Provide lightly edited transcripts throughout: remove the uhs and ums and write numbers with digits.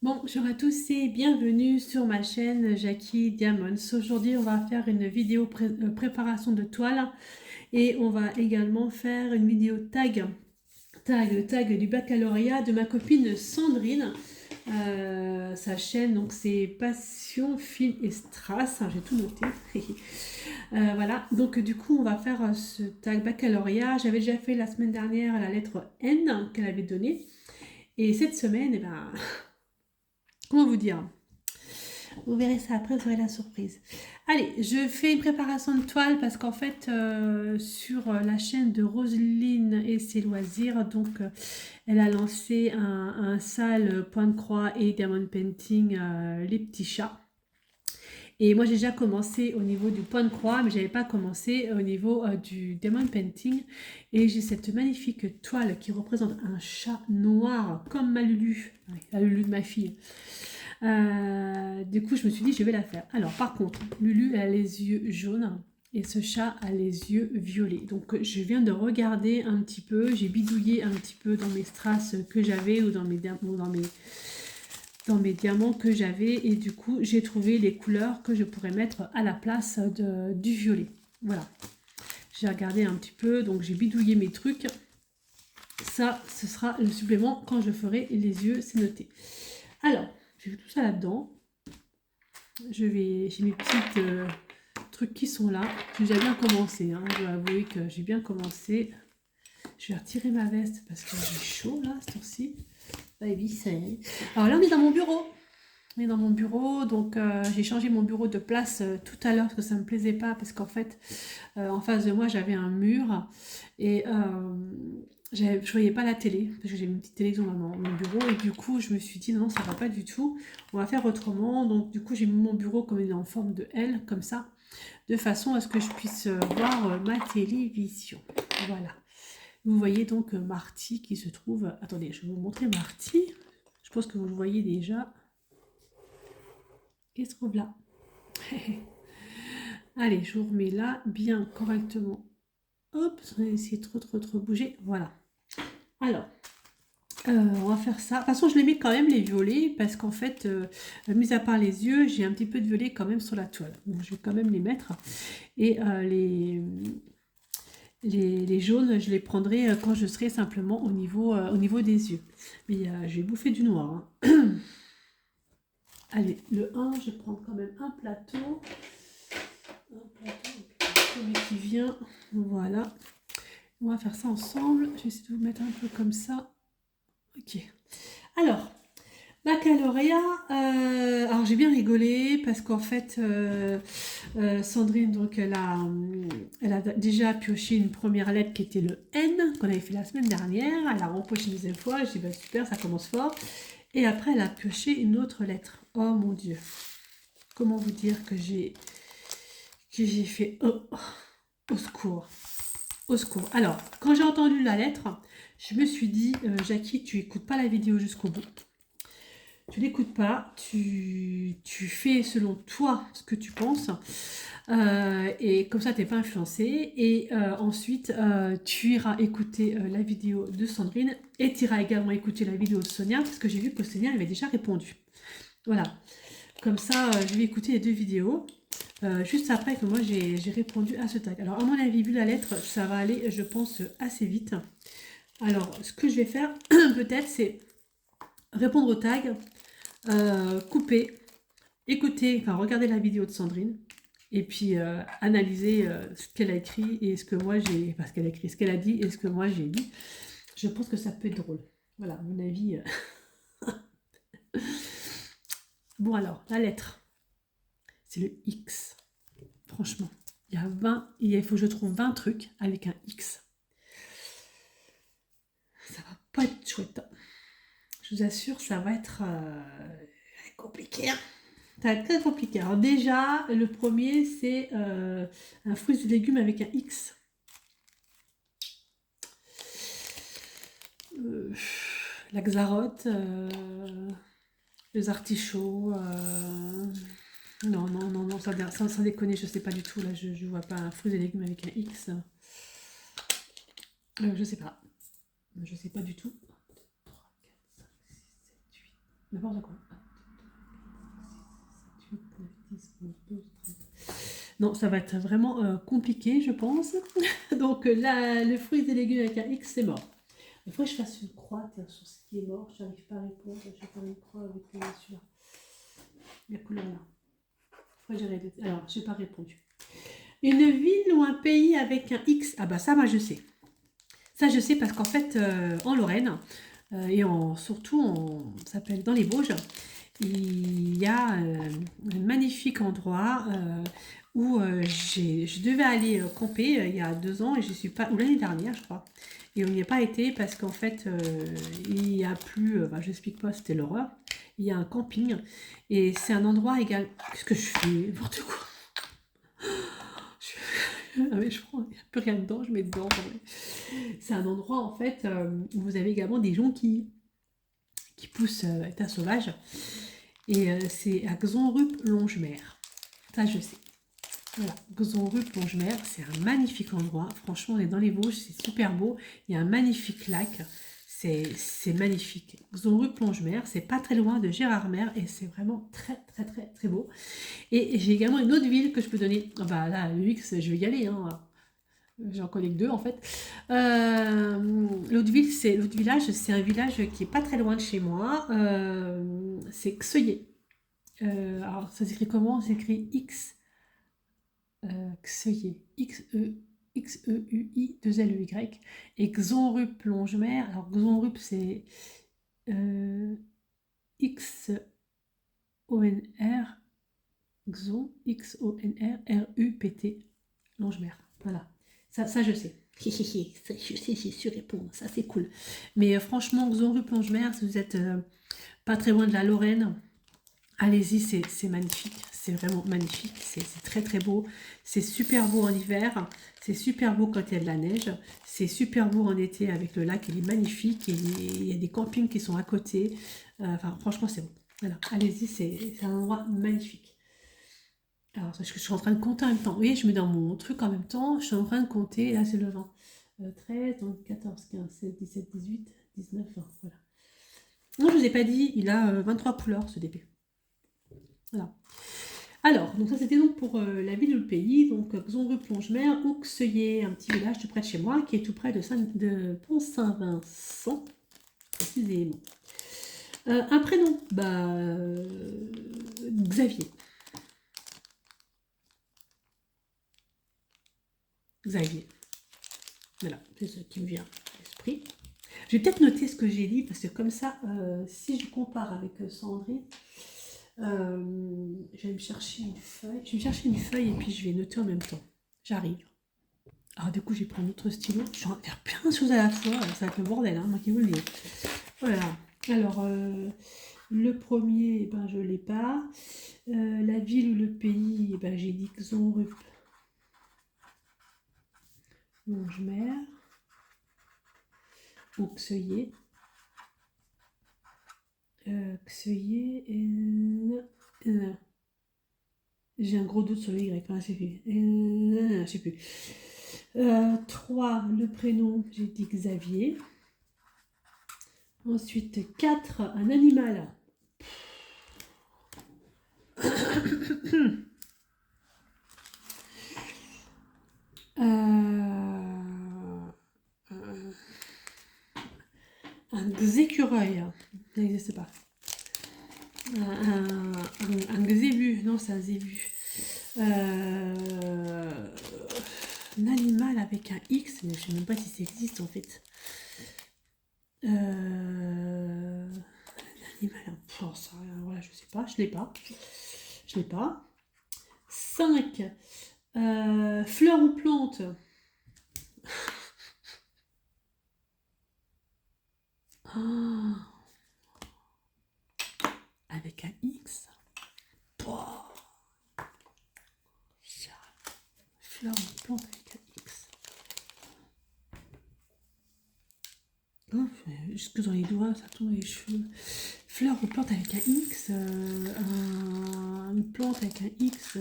Bonjour à tous et bienvenue sur ma chaîne Jackie Diamonds. Aujourd'hui, on va faire une vidéo préparation de toile et on va également faire une vidéo tag du baccalauréat de ma copine Sandrine. Sa chaîne, donc c'est Passion, Fil et Strass, hein, j'ai tout noté. Voilà, donc du coup, on va faire ce tag baccalauréat. J'avais déjà fait la semaine dernière la lettre N qu'elle avait donnée. Et cette semaine, eh ben, comment vous dire? Vous verrez ça après, vous aurez la surprise. Allez, je fais une préparation de toile parce qu'en fait, sur la chaîne de Roselyne et ses loisirs, donc elle a lancé un sale point de croix et diamond painting les petits chats. Et moi j'ai déjà commencé au niveau du point de croix, mais j'avais pas commencé au niveau du diamond painting. Et j'ai cette magnifique toile qui représente un chat noir comme ma Lulu, la Lulu de ma fille. Du coup, je me suis dit, je vais la faire. Alors, par contre, Lulu a les yeux jaunes et ce chat a les yeux violets. Donc, je viens de regarder un petit peu, j'ai bidouillé un petit peu dans mes strass que j'avais ou dans mes diamants que j'avais. Et du coup, j'ai trouvé les couleurs que je pourrais mettre à la place du violet. Voilà. J'ai regardé un petit peu, donc j'ai bidouillé mes trucs. Ça, ce sera le supplément quand je ferai les yeux, c'est noté. Alors, j'ai fait tout ça là-dedans. J'ai mes petites trucs qui sont là. J'ai déjà bien commencé, hein. Je dois avouer que j'ai bien commencé. Je vais retirer ma veste parce que j'ai chaud là, ce tour-ci. Oui, ça y est. Alors là, on est dans mon bureau. On est dans mon bureau, donc j'ai changé mon bureau de place tout à l'heure parce que ça me plaisait pas parce qu'en fait, en face de moi, j'avais un mur et je voyais pas la télé parce que j'ai une petite télévision dans mon bureau et du coup je me suis dit non ça va pas du tout, on va faire autrement. Donc du coup j'ai mis mon bureau comme il est en forme de L comme ça de façon à ce que je puisse voir ma télévision. Voilà, vous voyez donc Marty qui se trouve, attendez je vais vous montrer Marty, je pense que vous le voyez déjà, il se trouve là. Allez, je vous remets là bien correctement, hop, on va essayer de trop bouger, voilà. Alors on va faire ça. De toute façon, je les mets quand même les violets parce qu'en fait, mis à part les yeux, j'ai un petit peu de violet quand même sur la toile. Donc, je vais quand même les mettre. Et les jaunes, je les prendrai quand je serai simplement au niveau des yeux. Mais je vais bouffer du noir, hein. Allez, le 1, je prends quand même un plateau. Celui qui vient. Voilà. On va faire ça ensemble. Je vais essayer de vous mettre un peu comme ça. Ok. Alors, baccalauréat, alors j'ai bien rigolé parce qu'en fait Sandrine donc elle a déjà pioché une première lettre qui était le N qu'on avait fait la semaine dernière, elle a rempoché une deuxième fois, je dis bah super ça commence fort et après elle a pioché une autre lettre. Oh mon dieu, comment vous dire que j'ai fait au secours, au secours. Alors quand j'ai entendu la lettre je me suis dit Jackie tu écoutes pas la vidéo jusqu'au bout. Tu l'écoutes pas, tu fais selon toi ce que tu penses, et comme ça tu n'es pas influencé. Et ensuite, tu iras écouter la vidéo de Sandrine et tu iras également écouter la vidéo de Sonia parce que j'ai vu que Sonia avait déjà répondu. Voilà, comme ça je vais écouter les deux vidéos. Juste après que moi j'ai répondu à ce tag. Alors à mon avis, vu la lettre, ça va aller, je pense, assez vite. Alors ce que je vais faire peut-être c'est répondre au tag, couper, écouter, enfin regarder la vidéo de Sandrine et puis analyser ce qu'elle a écrit et ce que moi j'ai, enfin ce qu'elle a écrit, ce qu'elle a dit et ce que moi j'ai dit. Je pense que ça peut être drôle. Voilà, à mon avis. Bon alors, la lettre, c'est le X. Franchement, il y a 20, il faut que je trouve 20 trucs avec un X. Ça va pas être chouette. Je vous assure, ça va être compliqué, hein. Ça va être très compliqué. Alors déjà, le premier, c'est un fruit et légumes avec un X. Euh, la xarotte, les artichauts. Non, sans déconner, je sais pas du tout. Là, je vois pas un fruit et légumes avec un X. Je sais pas. Je sais pas du tout. 3, 4, 5, 6, 7, 8. N'importe quoi. Non, ça va être vraiment compliqué, je pense. Donc là, le fruit et légumes avec un X, c'est mort. Il faudrait que je fasse une croix tiens, sur ce qui est mort. Je n'arrive pas à répondre. Je vais faire une croix avec celui-là. La couleur là. Alors, je n'ai pas répondu. Une ville ou un pays avec un X. Ah bah ça, moi je sais. Ça, je sais parce qu'en fait, en Lorraine, et surtout, ça s'appelle dans les Vosges, il y a un magnifique endroit où je devais aller camper il y a 2 ans et je suis pas, ou l'année dernière, je crois. Et on n'y est pas été parce qu'en fait, il y a plus, bah, je n'explique pas, c'était l'horreur. Il y a un camping et c'est un endroit égal. Qu'est-ce que je fais? N'importe quoi. Ah mais je prends, il n'y a plus rien dedans, je mets dedans. C'est un endroit en fait où vous avez également des jonquilles qui poussent état sauvage. Et c'est à Xonrup-Longemer. Ça, je sais. Voilà, Xonrup-Longemer, c'est un magnifique endroit. Franchement, on est dans les Vosges, c'est super beau. Il y a un magnifique lac. C'est magnifique. Xonrup-Longemer, c'est pas très loin de Gérardmer et c'est vraiment très, très, très, très beau. Et j'ai également une autre ville que je peux donner. Ah bah là, le X, je vais y aller. Hein. J'en connais que 2 en fait. L'autre village, c'est un village qui est pas très loin de chez moi. C'est Xeuillé. Alors ça s'écrit comment? Ça s'écrit X Xeuillé. X-E-U-I-2-L-E-Y. Et Xonrup Longemer. Alors Xonrup c'est X-O-N-R. Xon, X-O-N-R-R-U-P-T. Longemer. Voilà. Ça je sais. Ça, je sais, j'ai su répondre. Ça, c'est cool. Mais franchement, Xonrup Longemer, si vous êtes pas très loin de la Lorraine, allez-y, c'est magnifique. C'est vraiment magnifique. C'est très, très beau. C'est super beau en hiver. C'est super beau quand il y a de la neige. C'est super beau en été avec le lac. Il est magnifique. Il y a des campings qui sont à côté. Enfin, franchement, c'est beau. Voilà. Allez-y, c'est un endroit magnifique. Alors, je suis en train de compter en même temps. Oui, je mets dans mon truc en même temps. Je suis en train de compter. Là, c'est le 20. 13, donc 14, 15, 16, 17, 18, 19, 20. Voilà. Non, je ne vous ai pas dit, il a 23 couleurs, ce DP. Voilà. Alors, donc ça, c'était donc pour la ville ou le pays. Donc, Xonrup-Longemer ou Xeuillé, un petit village tout près de chez moi, qui est tout près de Pont-Saint-Vincent, précisément. Un prénom, bah, Xavier. Xavier. Voilà, c'est ce qui me vient à l'esprit. Je vais peut-être noter ce que j'ai dit, parce que comme ça, si je compare avec Sandrine, je vais me chercher une feuille. Je vais me chercher une feuille et puis je vais noter en même temps. J'arrive. Alors du coup, j'ai pris un autre stylo. Je suis en train de faire plein de choses à la fois. Ça va être le bordel, hein, moi qui vous le dis. Voilà. Alors, le premier, ben, je ne l'ai pas. La ville ou le pays, ben, j'ai dit Xonrup. Longemer. Ou Xeuillé. Xeuillé et... j'ai un gros doute sur le Y, hein, je sais plus. 3, le prénom, j'ai dit Xavier. Ensuite, 4, un animal. Un écureuil. Ça n'existe pas. Un zébu. Non, c'est un zébu. Un animal avec un X, mais je ne sais même pas si ça existe en fait. Un animal, ça, voilà, je sais pas, je l'ai pas. Je l'ai pas. 5. Fleur ou plante. Oh, avec un X. Oh, fleur ou plante avec un X. Oh, jusque dans les doigts, ça tombe dans les cheveux. Fleur ou plante avec un X. Une plante avec un X.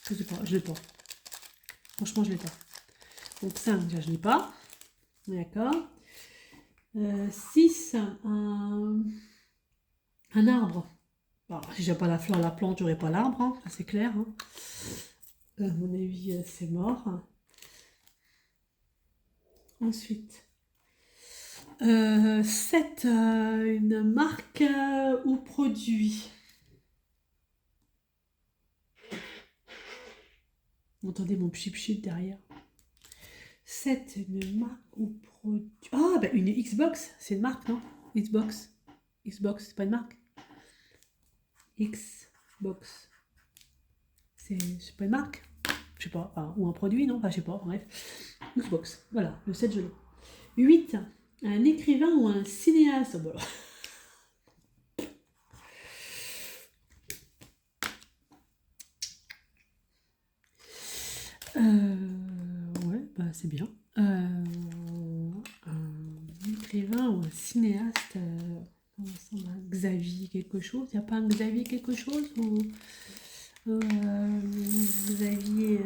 Je sais pas, je l'ai pas. Franchement, je l'ai pas. Donc 5, déjà, je l'ai pas. D'accord. 6, un arbre. Alors, si j'ai pas la fleur, la plante, j'aurai pas l'arbre, hein, ça c'est clair. Hein. À mon avis, c'est mort. Ensuite, 7, une marque ou produit. Vous entendez mon pchip-pchip derrière. 7, une marque ou produit. Ah, bah une Xbox, c'est une marque, non? Xbox. Xbox, c'est pas une marque? Xbox. C'est pas une marque? Je sais pas. Enfin, ou un produit, non? Enfin, je sais pas, bref. Xbox. Voilà, le 7, je l'ai. 8, un écrivain ou un cinéaste. Bon, ouais, bah c'est bien. Un écrivain ou un cinéaste, comment ça ressemble à Xavier quelque chose? Il n'y a pas un Xavier quelque chose ou Xavier,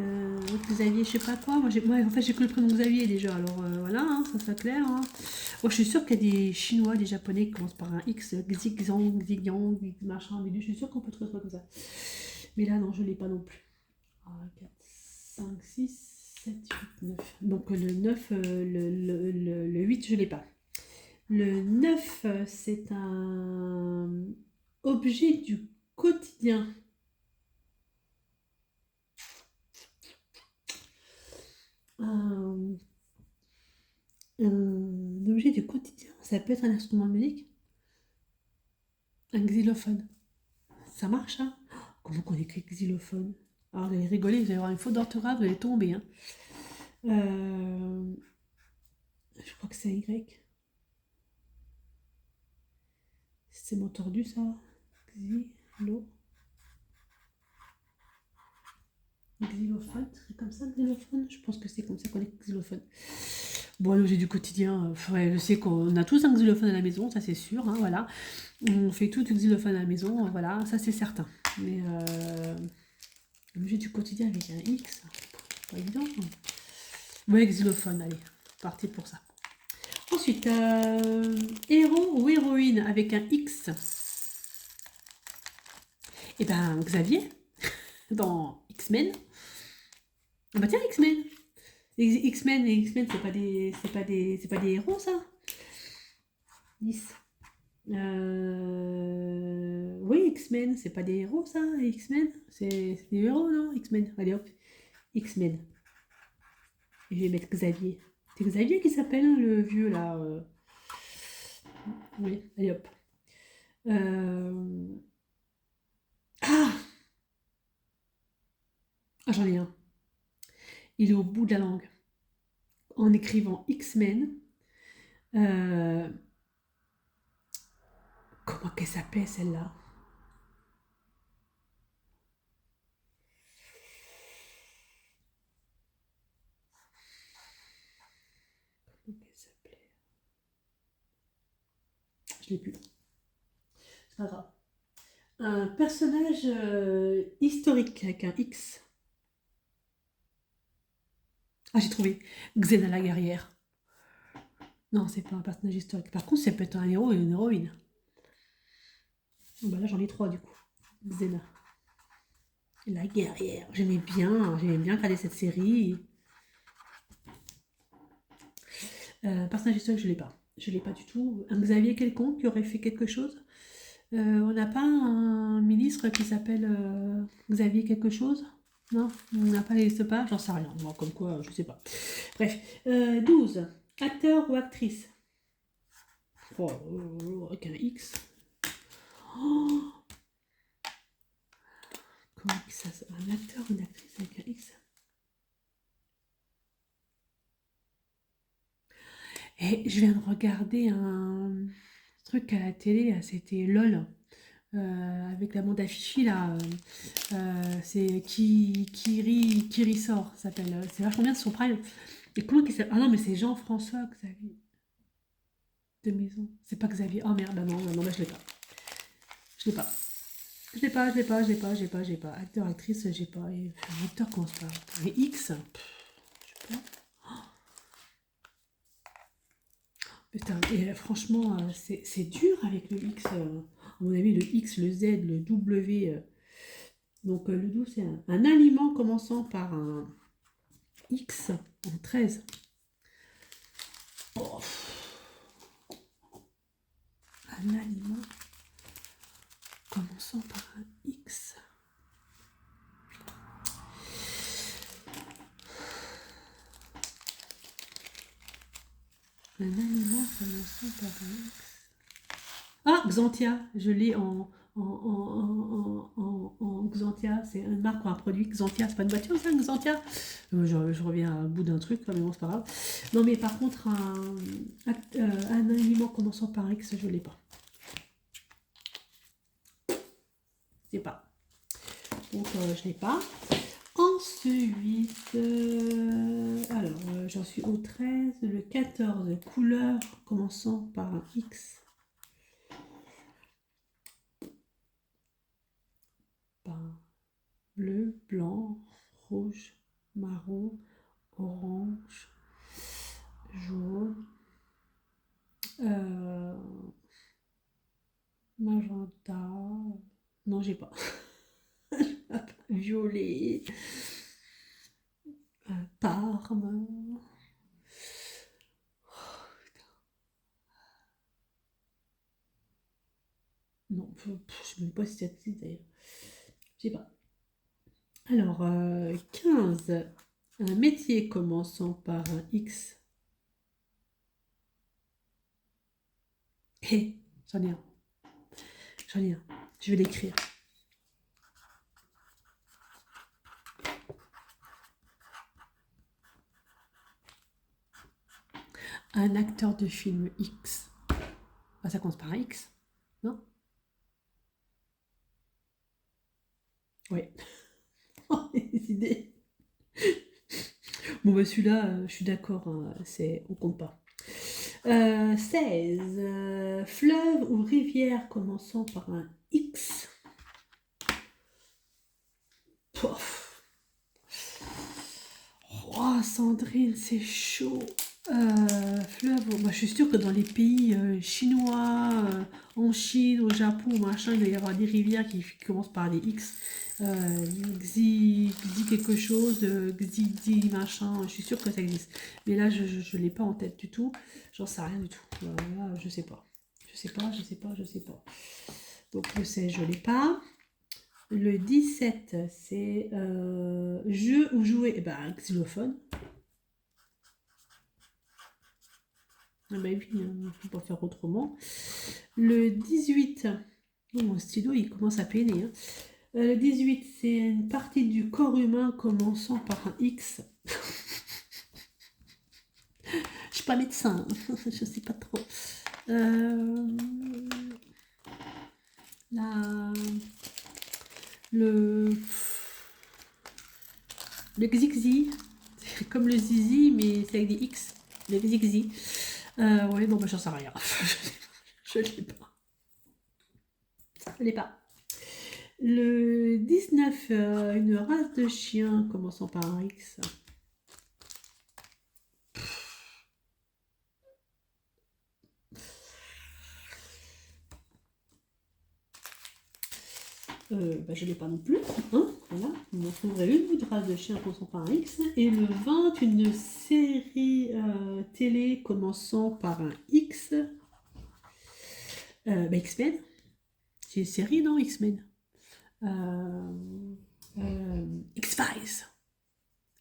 Xavier, je sais pas quoi. Moi, en fait, j'ai que le prénom Xavier déjà. Alors voilà, hein, ça c'est clair. Hein. Moi, je suis sûre qu'il y a des Chinois, des Japonais qui commencent par un X, Xigzang, Xigyang, machin, mais je suis sûre qu'on peut trouver ça comme ça. Mais là, non, je l'ai pas non plus. 4, 5, 6, 7, 8, 9. Donc le 9, le 8, je l'ai pas. Le 9, c'est un objet du quotidien. Un, un objet du quotidien. Ça peut être un instrument de musique. Un xylophone. Ça marche, hein? Comment on écrit xylophone? Alors, vous allez rigoler, vous allez avoir une faute d'orthographe, vous allez tomber. Hein. Je crois que c'est un Y. C'est mot tordu, ça. Xylo. Xylophone, c'est comme ça, xylophone? Je pense que c'est comme ça qu'on dit xylophone. Bon, l'objet du quotidien, ouais, je sais qu'on a tous un xylophone à la maison, ça c'est sûr, hein, voilà. On fait tout du xylophone à la maison, voilà, ça c'est certain. Mais l'objet du quotidien avec un X, pas évident. Ouais, xylophone, allez, parti pour ça. Ensuite, héros ou héroïne avec un X. Eh ben, Xavier, dans X-Men. Ah bah tiens, X-Men. X-Men et X-Men, c'est pas des héros, ça? 10. Oui, X-Men, c'est pas des héros, ça? X-Men, c'est des héros, non? X-Men, allez hop, X-Men. Et je vais mettre Xavier. C'est Xavier qui s'appelle, hein, le vieux, là. Oui, allez hop. Ah, ah, j'en ai un. Il est au bout de la langue. En écrivant X-Men, euh, comment qu'elle s'appelait, celle-là? Comment qu'elle s'appelait? Je l'ai plus. C'est pas grave. Un personnage historique avec un X. Ah, j'ai trouvé. Xena la guerrière. Non, c'est pas un personnage historique. Par contre, ça peut être un héros et une héroïne. Bon, bah là, j'en ai trois du coup. Xena. La guerrière. J'aimais bien regarder cette série. Personnage historique, je l'ai pas. Je l'ai pas du tout. Un Xavier quelconque qui aurait fait quelque chose. On n'a pas un ministre qui s'appelle Xavier quelque chose? Non, on n'a pas les pas, j'en sais rien. Moi, comme quoi, je sais pas. Bref. 12. Acteur ou actrice? Oh, avec un X. Oh, comment ça? Un acteur ou une actrice avec un X? Et je viens de regarder un truc à la télé, c'était LOL. Avec la bande affichée là, c'est qui sort, ça s'appelle. C'est vachement bien sur Prime. Et comment qu'il s'appelle? Ah non, mais c'est Jean-François Xavier de Maison. C'est pas Xavier. Oh merde, bah non, non, bah je l'ai pas. Je l'ai pas. Je l'ai pas. Acteur, actrice, j'ai pas. Et acteur commence par. Et X, je sais pas. Putain, et franchement, c'est dur avec le X. À mon avis, le X, le Z, le W. Donc le 12, c'est un aliment commençant par un X en 13. Oh, un aliment commençant par un X. Un aliment commençant par un X. Ah, Xantia, je l'ai en Xantia, c'est une marque ou un produit. Xantia, c'est pas une voiture ça, Xantia? Je reviens à bout d'un truc, mais bon, c'est pas grave. Non, mais par contre, un aliment commençant par X, je l'ai pas. Je sais pas. Donc, je l'ai pas. Ensuite, alors, j'en suis au 13, le 14, couleur commençant par un X. Bleu, blanc, rouge, marron, orange, jaune, magenta. Non, j'ai pas. Violet, parme. Non, je ne sais même pas si ça existe d'ailleurs. Je sais pas. Alors, 15. Un métier commençant par un X. Hé, j'en ai un. J'en ai un. Je vais l'écrire. Un acteur de film X. Ah, ça commence par un X, non? Oui. Les idées. Bon, bah celui-là, je suis d'accord, hein, on compte pas. 16. Fleuve ou rivière commençant par un X. Pouf. Oh, Sandrine, c'est chaud. Fleuve, bah, je suis sûre que dans les pays chinois, en Chine, au Japon, machin, il doit y avoir des rivières qui commencent par des X. Xi quelque chose, Xi machin, je suis sûre que ça existe. Mais là, je ne l'ai pas en tête du tout. J'en sais rien du tout. Là, je sais pas. Je sais pas. Donc le 16, je l'ai pas. Le 17, c'est jeu ou jouer. Eh ben, xylophone. Ah bah oui, il ne faut pas faire autrement. Le 18, oh, mon stylo il commence à peiner. Hein. Le 18, c'est une partie du corps humain commençant par un X. Je suis pas médecin, hein. Je sais pas trop. Le xixi, c'est comme le zizi, mais c'est avec des X. Le xixi. Ouais, bon, bah, j'en sais rien. Je l'ai pas. Je l'ai pas. Le 19, une race de chien commençant par un X. Bah, je ne l'ai pas non plus. Hein, voilà, on en trouverait une race de chien commençant par un X. Et le 20, une série télé commençant par un X. Bah, X-Men. C'est une série, non, X-Men. X-Files.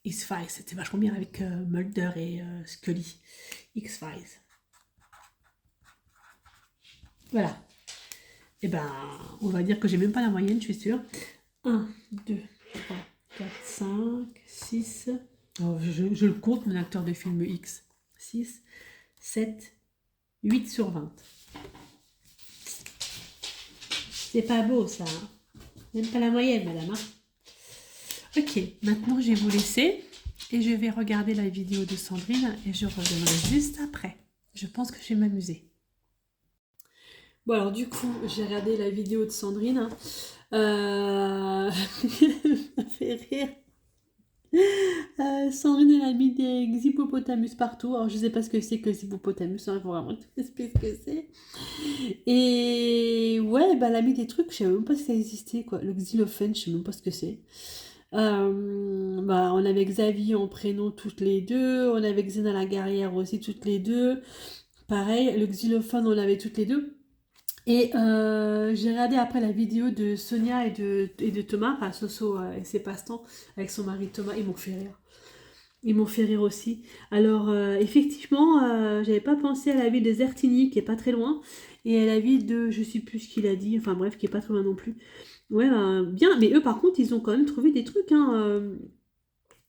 X-Files, c'était vachement bien avec Mulder et Scully. X-Files. Voilà. Et ben, on va dire que j'ai même pas la moyenne, je suis sûre. 1, 2, 3, 4, 5, 6. Oh, je le compte, mon acteur de film X. 6, 7, 8 sur 20. C'est pas beau ça. Hein. Même pas la moyenne, madame. Hein. Ok, maintenant je vais vous laisser et je vais regarder la vidéo de Sandrine et je reviendrai juste après. Je pense que je vais m'amuser. Bon alors du coup, j'ai regardé la vidéo de Sandrine. Ça fait rire. Sandrine, elle a mis des hippopotamus partout. Alors, je sais pas ce que c'est que les hippopotamus, hein, il faut vraiment expliquer ce que c'est. Et ouais, bah, elle a mis des trucs, je savais même pas si ça existait, quoi. Le xylophone, je sais même pas ce que c'est. Bah, on avait Xavier en prénom toutes les deux, on avait Xena la guerrière aussi toutes les deux. Pareil, le xylophone, on l'avait toutes les deux. Et j'ai regardé après la vidéo de Sonia et de Thomas, enfin Soso et ses passe-temps, avec son mari Thomas, ils m'ont fait rire. Ils m'ont fait rire aussi. Alors, effectivement, j'avais pas pensé à la ville de Zertigny, qui est pas très loin, et à la ville de, je sais plus ce qu'il a dit, enfin bref, qui est pas très loin non plus. Ouais, bien, mais eux, par contre, ils ont quand même trouvé des trucs, hein.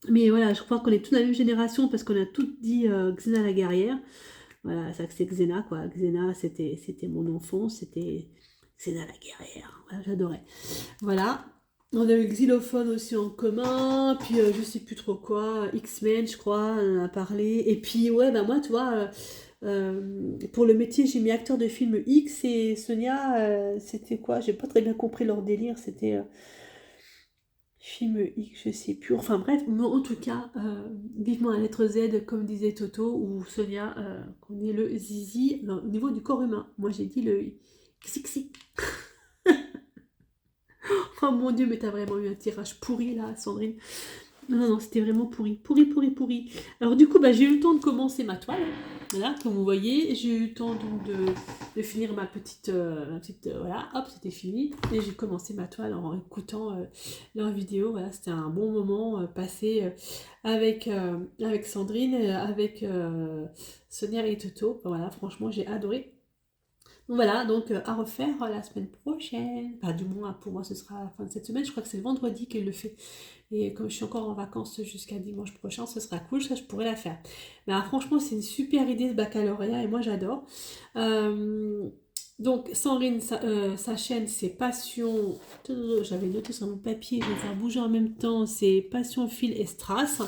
Mais voilà, je crois qu'on est tous de la même génération, parce qu'on a toutes dit Xena la guerrière. Voilà, ça c'est Xena, quoi. Xena, c'était mon enfance, c'était Xena la guerrière. Voilà, j'adorais. Voilà. On a eu le xylophone aussi en commun, puis je sais plus trop quoi, X-Men, je crois, on en a parlé. Et puis, ouais, bah moi, tu vois, pour le métier, j'ai mis acteur de film X et Sonia, c'était quoi? J'ai pas très bien compris leur délire, c'était film X, je sais plus. Enfin bref, mais en tout cas, vivement la lettre Z, comme disait Toto, ou Sonia, qu'on est le zizi au niveau du corps humain. Moi, j'ai dit le xixi. Oh mon Dieu, mais t'as vraiment eu un tirage pourri là, Sandrine. Non, non, non, c'était vraiment pourri. Pourri, pourri, pourri. Alors du coup, bah, j'ai eu le temps de commencer ma toile. Voilà, comme vous voyez, j'ai eu le temps donc de finir ma petite, voilà, hop, c'était fini. Et j'ai commencé ma toile en écoutant leur vidéo. Voilà, c'était un bon moment passé avec Sandrine, avec Sonia et Toto. Voilà, franchement, j'ai adoré. Donc voilà, donc à refaire la semaine prochaine. Enfin, du moins, pour moi, ce sera à la fin de cette semaine. Je crois que c'est le vendredi qu'elle le fait. Et comme je suis encore en vacances jusqu'à dimanche prochain, ce sera cool, ça je pourrais la faire. Mais franchement, c'est une super idée ce baccalauréat et moi j'adore. Euh, donc, Sandrine, sa chaîne, c'est Passion. J'avais noté sur mon papier, je vais faire bouger en même temps. C'est Passion Fil et Strass.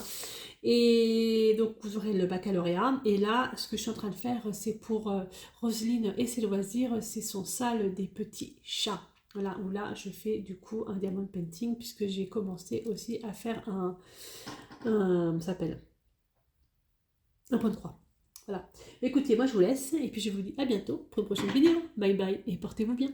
Et donc, vous aurez le baccalauréat. Et là, ce que je suis en train de faire, c'est pour Roselyne et ses loisirs, c'est son salle des petits chats. Voilà, où là, je fais du coup un diamond painting, puisque j'ai commencé aussi à faire ça s'appelle un point de croix. Voilà. Écoutez, moi je vous laisse, et puis je vous dis à bientôt pour une prochaine vidéo. Bye bye, et portez-vous bien.